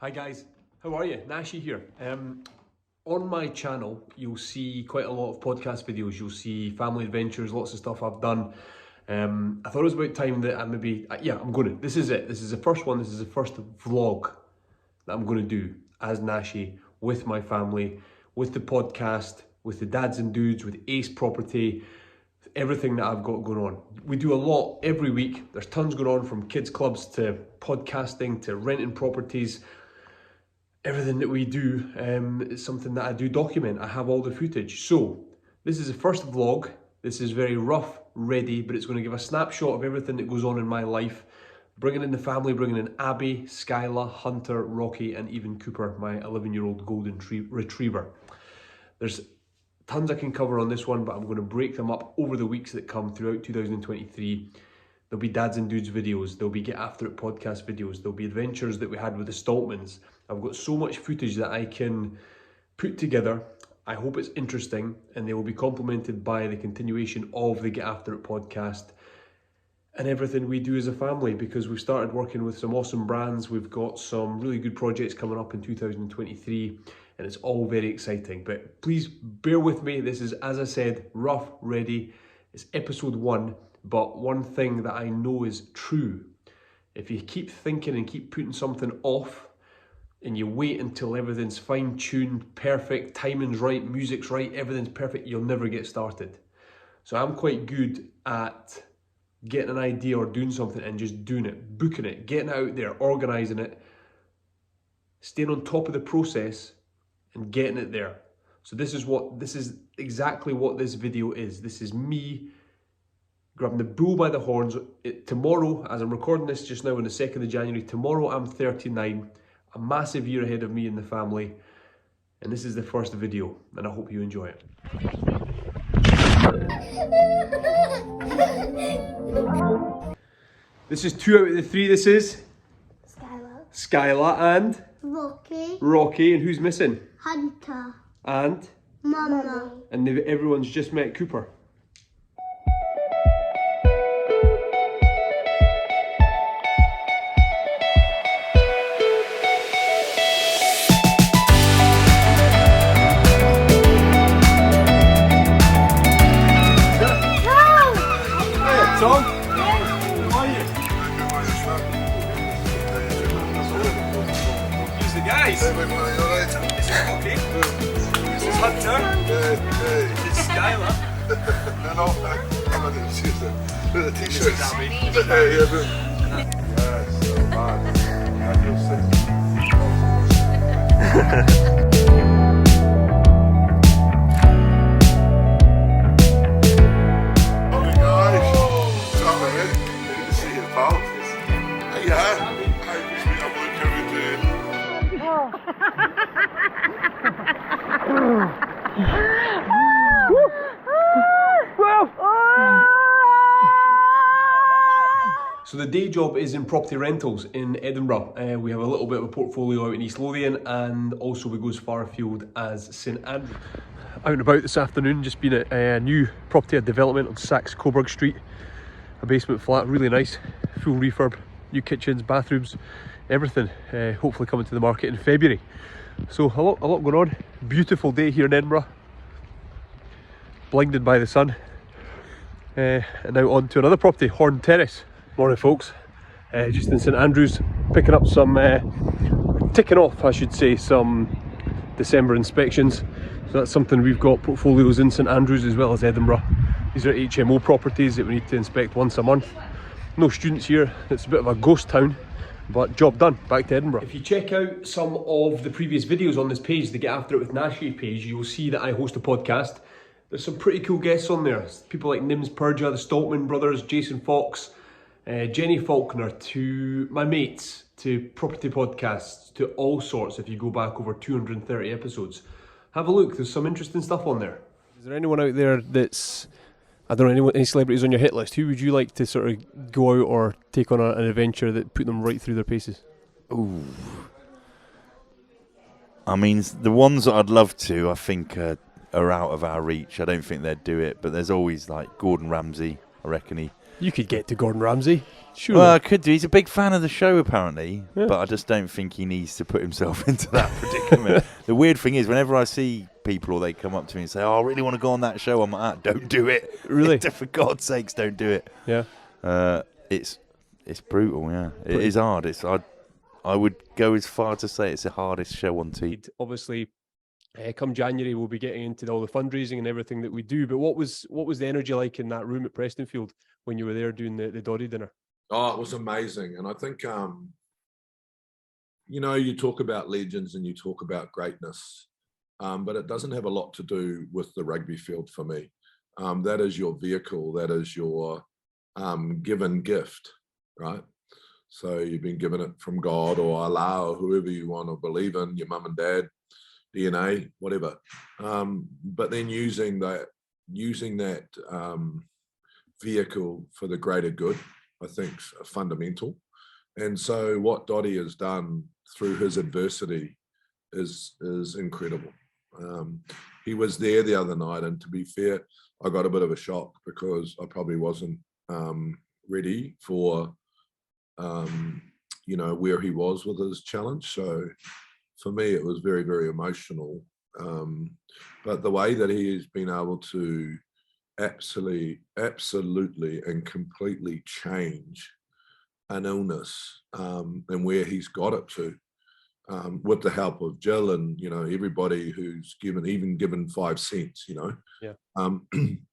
Hi guys, how are you? Nashy here. On my channel, you'll see quite a lot of podcast videos. You'll see family adventures, lots of stuff I've done. I thought it was about time that I'm going to. This is it. This is the first one. This is the first vlog that I'm going to do as Nashy with my family, with the podcast, with the dads and dudes, with Ace Property, everything that I've got going on. We do a lot every week. There's tons going on, from kids clubs to podcasting to renting properties. Everything that we do is something that I do document. I have all the footage. So this is the first vlog. This is very rough, ready, but it's going to give a snapshot of everything that goes on in my life. Bringing in the family, bringing in Abby, Skyla, Hunter, Rocky, and even Cooper, my 11-year-old golden retriever. There's tons I can cover on this one, but I'm going to break them up over the weeks that come throughout 2023. There'll be Dads and Dudes videos, there'll be Get After It podcast videos, there'll be adventures that we had with the Stoltmans. I've got so much footage that I can put together. I hope it's interesting, and they will be complemented by the continuation of the Get After It podcast and everything we do as a family, because we've started working with some awesome brands. We've got some really good projects coming up in 2023, and it's all very exciting. But please bear with me. This is, as I said, rough, ready. It's episode 1, but one thing that I know is true: if you keep thinking and keep putting something off, and you wait until everything's fine-tuned, perfect, timing's right, music's right, everything's perfect, you'll never get started. So I'm quite good at getting an idea or doing something and just doing it, booking it, getting it out there, organising it, staying on top of the process and getting it there. So this is exactly what this video is. This is me grabbing the bull by the horns. Tomorrow, as I'm recording this just now on the 2nd of January, tomorrow I'm 39, a massive year ahead of me and the family. And this is the first video, and I hope you enjoy it. This is 2 out of the 3. This is Skyla and Rocky. And who's missing? Hunter. And Mama. And everyone's just met Cooper. Tom? How are you? Here's the guys. This is Rocky. This is Hunter. This is Skyla. No, I'm not excuse the t-shirts. This is Abby. Yes, so bad. So the day job is in property rentals in Edinburgh. We have a little bit of a portfolio out in East Lothian, and also we go as far afield as St Andrews. Out and about this afternoon, just been at a new property development on Saxe Coburg Street. A basement flat, really nice, full refurb, new kitchens, bathrooms, everything. Hopefully coming to the market in February. So a lot going on. Beautiful day here in Edinburgh. Blinded by the sun. And now on to another property, Horn Terrace. Morning folks, just in St Andrews, picking up some, ticking off I should say, some December inspections. So that's something we've got portfolios in St Andrews as well as Edinburgh. These are HMO properties that we need to inspect once a month. No students here, it's a bit of a ghost town, but job done, back to Edinburgh. If you check out some of the previous videos on this page, the Get After It with Nashy page, you will see that I host a podcast. There's some pretty cool guests on there. People like Nims Purja, the Stoltman brothers, Jason Fox, Jenny Faulkner, to my mates, to property podcasts, to all sorts. If you go back over 230 episodes, have a look, there's some interesting stuff on there. Is there anyone out there that's, I don't know, any celebrities on your hit list? Who would you like to sort of go out or take on an adventure that put them right through their paces? Ooh. I mean, the ones that I'd love to, I think, are out of our reach. I don't think they'd do it, but there's always like Gordon Ramsay. I reckon You could get to Gordon Ramsay. Sure. Well, I could do. He's a big fan of the show, apparently, Yeah. but I just don't think he needs to put himself into that predicament. The weird thing is, whenever I see people or they come up to me and say, "Oh, I really want to go on that show," I'm like, "Don't do it." Really? For God's sakes, don't do it. Yeah. It's brutal. Yeah, it is hard. I would go as far to say it's the hardest show on TV. Obviously, come January, we'll be getting into all the fundraising and everything that we do. But what was the energy like in that room at Prestonfield when you were there doing the Doddy dinner? Oh, it was amazing. And I think, you talk about legends and you talk about greatness, but it doesn't have a lot to do with the rugby field for me. That is your vehicle. That is your given gift, right? So you've been given it from God or Allah or whoever you want to believe in, your mum and dad, DNA, whatever. But then using that vehicle for the greater good, I think, is fundamental. And so what Dottie has done through his adversity is incredible. He was there the other night, and to be fair, I got a bit of a shock because I probably wasn't ready for where he was with his challenge. So for me, it was very, very emotional. But the way that he has been able to absolutely and completely change an illness and where he's got it to, with the help of Jill and everybody who's given 5 cents,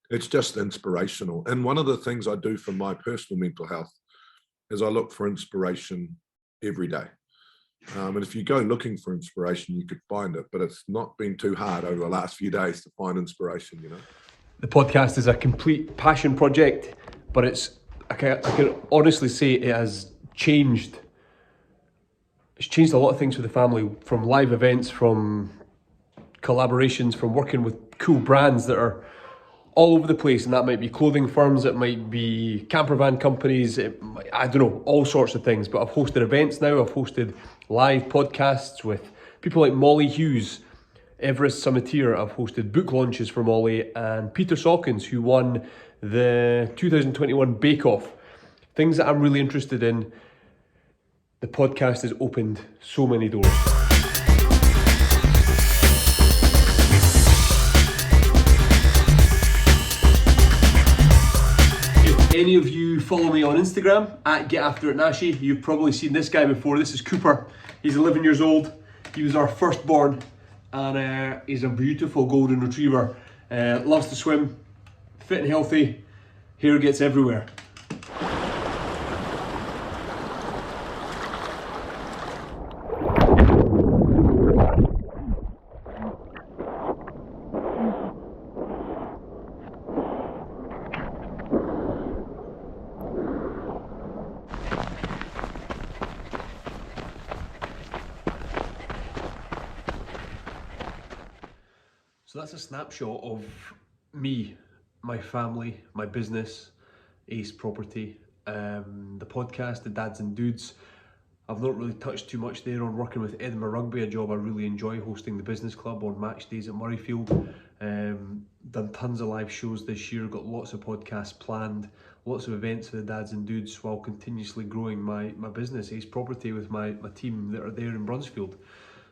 it's just inspirational. And one of the things I do for my personal mental health is I look for inspiration every day. And if you go looking for inspiration, you could find it, but it's not been too hard over the last few days to find inspiration, The podcast is a complete passion project, but I can honestly say it has changed. It's changed a lot of things for the family, from live events, from collaborations, from working with cool brands that are all over the place, and that might be clothing firms, it might be camper van companies, I don't know, all sorts of things. But I've hosted events now, I've hosted live podcasts with people like Molly Hughes, Everest Summiteer. I've hosted book launches for Molly, and Peter Sawkins, who won the 2021 Bake Off. Things that I'm really interested in. The podcast has opened so many doors. If any of you follow me on Instagram, at GetAfterItNashy, you've probably seen this guy before. This is Cooper. He's 11 years old. He was our firstborn, and he's a beautiful golden retriever. Loves to swim, fit and healthy, hair gets everywhere. So that's a snapshot of me, my family, my business, Ace Property, the podcast, the Dads and Dudes. I've not really touched too much there on working with Edinburgh Rugby, a job I really enjoy, hosting the business club on match days at Murrayfield. Done tons of live shows this year, got lots of podcasts planned, lots of events for the Dads and Dudes, while continuously growing my business, Ace Property, with my team that are there in Brunsfield.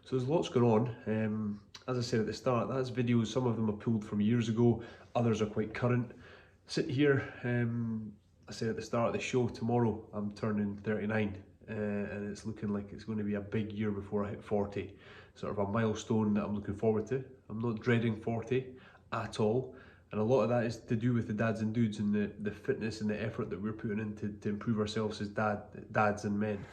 So there's lots going on. As I said at the start, that's videos, some of them are pulled from years ago, others are quite current. Sitting here, I said at the start of the show, tomorrow I'm turning 39, and it's looking like it's going to be a big year before I hit 40. Sort of a milestone that I'm looking forward to. I'm not dreading 40 at all, and a lot of that is to do with the Dads and Dudes and the fitness and the effort that we're putting in to improve ourselves as dads and men.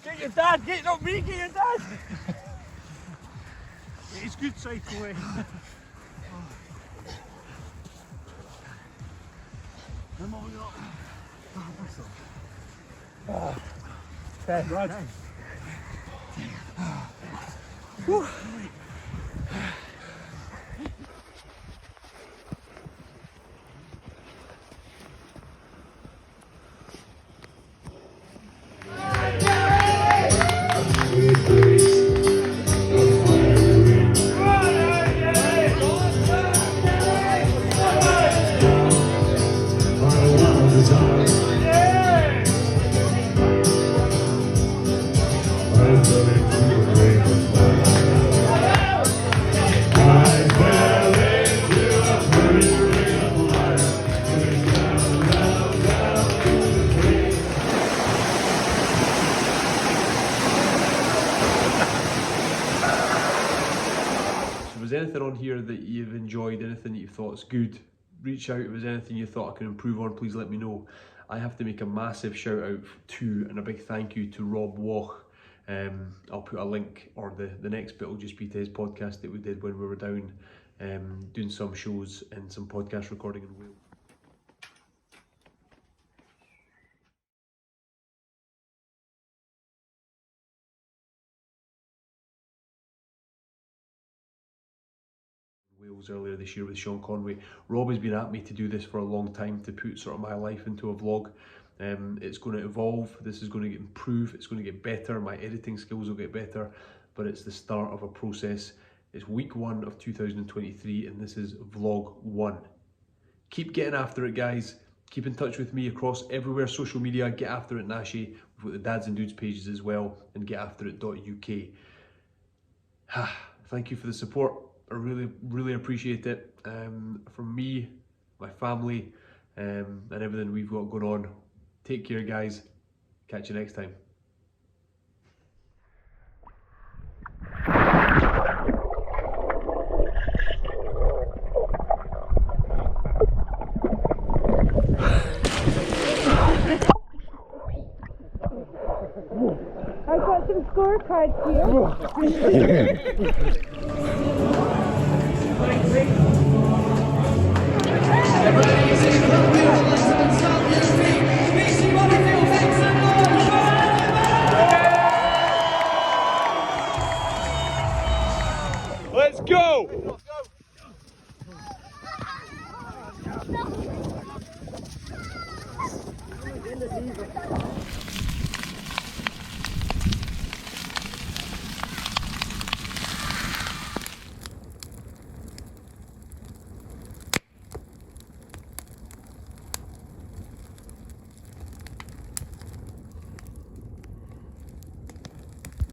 Get your dad, not me, get your dad! It's good cycling. Come on up. Okay, right. If there's anything on here that you've enjoyed, anything that you thought is good, reach out. If there's anything you thought I can improve on, please let me know. I have to make a massive shout out to and a big thank you to Rob Walk. I'll put a link, or the next bit will just be to his podcast that we did when we were down doing some shows and some podcast recording in Wales. Earlier this year with Sean Conway. Rob has been at me to do this for a long time, to put sort of my life into a vlog. It's going to evolve, this is going to improve, it's going to get better, my editing skills will get better, but it's the start of a process. It's week 1 of 2023 and this is vlog 1. Keep getting after it, guys. Keep in touch with me across everywhere, social media, Get After It Nashy. We've got the Dads and Dudes pages as well, and getafterit.uk. Thank you for the support. I really appreciate it. From me, my family, and everything we've got going on. Take care, guys. Catch you next time. I've got some scorecards here.